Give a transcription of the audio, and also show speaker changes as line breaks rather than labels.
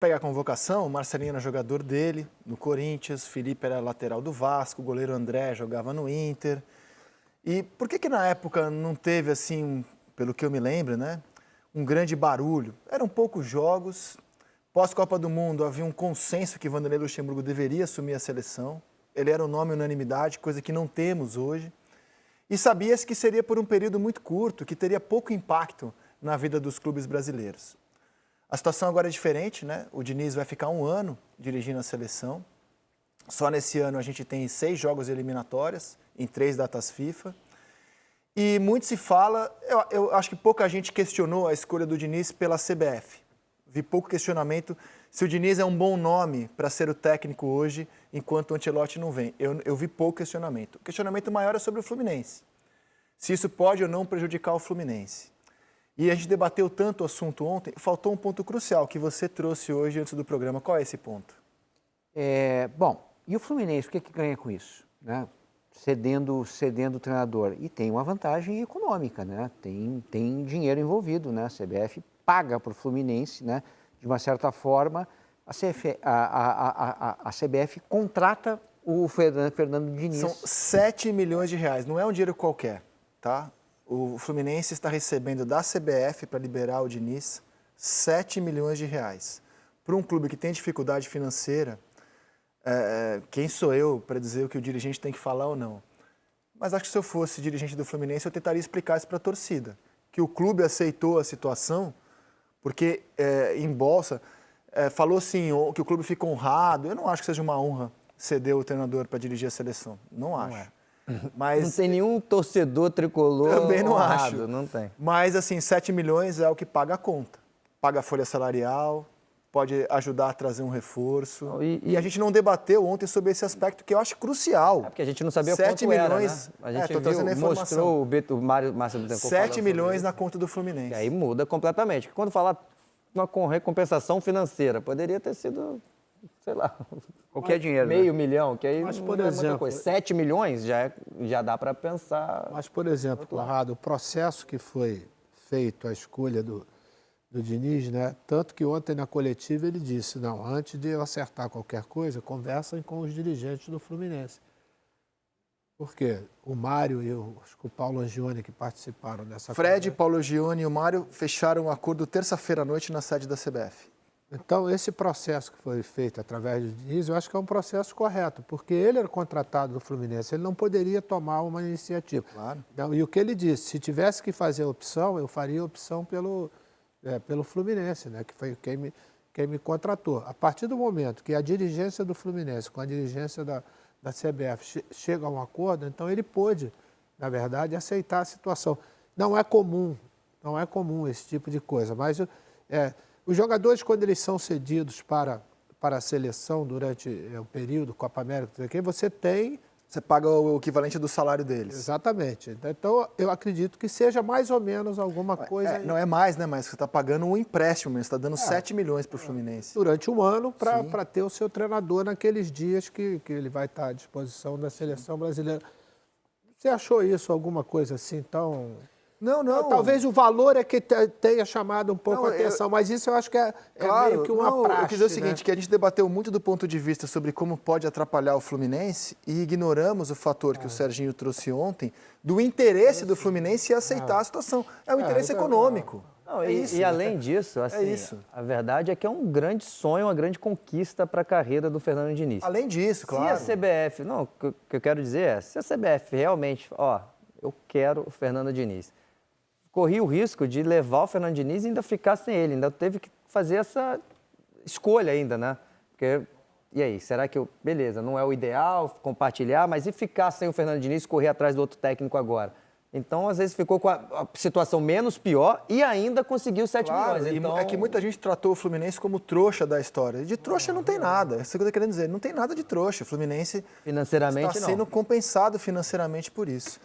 Pegar a convocação, o Marcelinho era jogador dele, no Corinthians, Felipe era lateral do Vasco, o goleiro André jogava no Inter. E por que na época não teve, assim, pelo que eu me lembro, né, um grande barulho? Eram poucos jogos, pós-Copa do Mundo havia um consenso que Vanderlei Luxemburgo deveria assumir a seleção. Ele era um nome unanimidade, coisa que não temos hoje. E sabia-se que seria por um período muito curto, que teria pouco impacto na vida dos clubes brasileiros. A situação agora é diferente, né? O Diniz vai ficar 1 ano dirigindo a seleção. Só nesse ano a gente tem 6 jogos eliminatórias em 3 datas FIFA. E muito se fala, eu acho que pouca gente questionou a escolha do Diniz pela CBF. Vi pouco questionamento se o Diniz é um bom nome para ser o técnico hoje, enquanto o Ancelotti não vem. Eu vi pouco questionamento. O questionamento maior é sobre o Fluminense. Se isso pode ou não prejudicar o Fluminense. E a gente debateu tanto o assunto ontem, faltou um ponto crucial que você trouxe hoje antes do programa. Qual é esse ponto?
Bom, e o Fluminense, o que ganha com isso? Né? Cedendo o treinador. E tem uma vantagem econômica, né? Tem dinheiro envolvido, né? A CBF paga para o Fluminense, né? De uma certa forma, a CBF contrata o Fernando Diniz.
São 7 milhões de reais, não é um dinheiro qualquer, tá? O Fluminense está recebendo da CBF para liberar o Diniz 7 milhões de reais. Para um clube que tem dificuldade financeira, quem sou eu para dizer o que o dirigente tem que falar ou não? Mas acho que se eu fosse dirigente do Fluminense, eu tentaria explicar isso para a torcida. Que o clube aceitou a situação, porque em bolsa, falou assim, que o clube fica honrado. Eu não acho que seja uma honra ceder o treinador para dirigir a seleção. Não acho. Mas
não tem nenhum torcedor tricolor
também não
honrado,
acho.
Não tem.
Mas, assim, 7 milhões é o que paga a conta. Paga a folha salarial, pode ajudar a trazer um reforço. E a gente não debateu ontem sobre esse aspecto que eu acho crucial.
Porque a gente não sabia
7
quanto
milhões,
era, né? A gente
tô trazendo a
mostrou o Márcio Bittencourt
7 milhões na conta do Fluminense.
E aí muda completamente. Porque quando falar uma recompensação financeira, poderia ter sido, sei lá,
qualquer dinheiro,
meio milhão, que aí
mas,
não
por
é muita
exemplo,
coisa. 7 milhões já dá para pensar.
Mas, por exemplo, Conrado, o processo que foi feito, a escolha do Diniz, né? Tanto que ontem na coletiva ele disse, não, antes de eu acertar qualquer coisa, conversem com os dirigentes do Fluminense. Por quê? O Mário e acho que o Paulo Angione que participaram dessa
Fred, Paulo Angione e o Mário fecharam um acordo terça-feira à noite na sede da CBF.
Então, esse processo que foi feito através do Diniz, eu acho que é um processo correto, porque ele era contratado do Fluminense, ele não poderia tomar uma iniciativa.
Claro.
E o que ele disse, se tivesse que fazer opção, eu faria opção pelo Fluminense, né, que foi quem me contratou. A partir do momento que a dirigência do Fluminense com a dirigência da CBF chega a um acordo, então ele pôde, na verdade, aceitar a situação. Não é comum esse tipo de coisa, mas os jogadores, quando eles são cedidos para a seleção durante o período, Copa América,
Você paga o equivalente do salário deles.
Exatamente. Então, eu acredito que seja mais ou menos alguma coisa...
Não é mais, né? Mas você está pagando um empréstimo, você está dando 7 milhões para o Fluminense.
Durante um ano, para ter o seu treinador naqueles dias que ele vai estar à disposição da seleção brasileira. Você achou isso alguma coisa assim tão...
Não.
Talvez o valor é que tenha chamado um pouco a atenção, mas isso eu acho que é meio que uma praxe.
Eu quis dizer o seguinte,
né?
que a gente debateu muito do ponto de vista sobre como pode atrapalhar o Fluminense e ignoramos o fator que o Serginho trouxe ontem do interesse do Fluminense em aceitar a situação. É um interesse econômico.
Não, e além disso, assim, a verdade é que é um grande sonho, uma grande conquista para a carreira do Fernando Diniz.
Além disso, claro.
Se a CBF, o que eu quero dizer é, se a CBF realmente, eu quero o Fernando Diniz, corri o risco de levar o Fernando Diniz e ainda ficar sem ele, ainda teve que fazer essa escolha ainda, né? Porque, e aí, será que beleza, não é o ideal compartilhar, mas e ficar sem o Fernando Diniz e correr atrás do outro técnico agora? Então, às vezes, ficou com a situação menos pior e ainda conseguiu 7 milhões. Então...
É que muita gente tratou o Fluminense como trouxa da história. De trouxa não tem nada. É isso que eu estou querendo dizer. Não tem nada de trouxa. O Fluminense
financeiramente
está sendo compensado financeiramente por isso.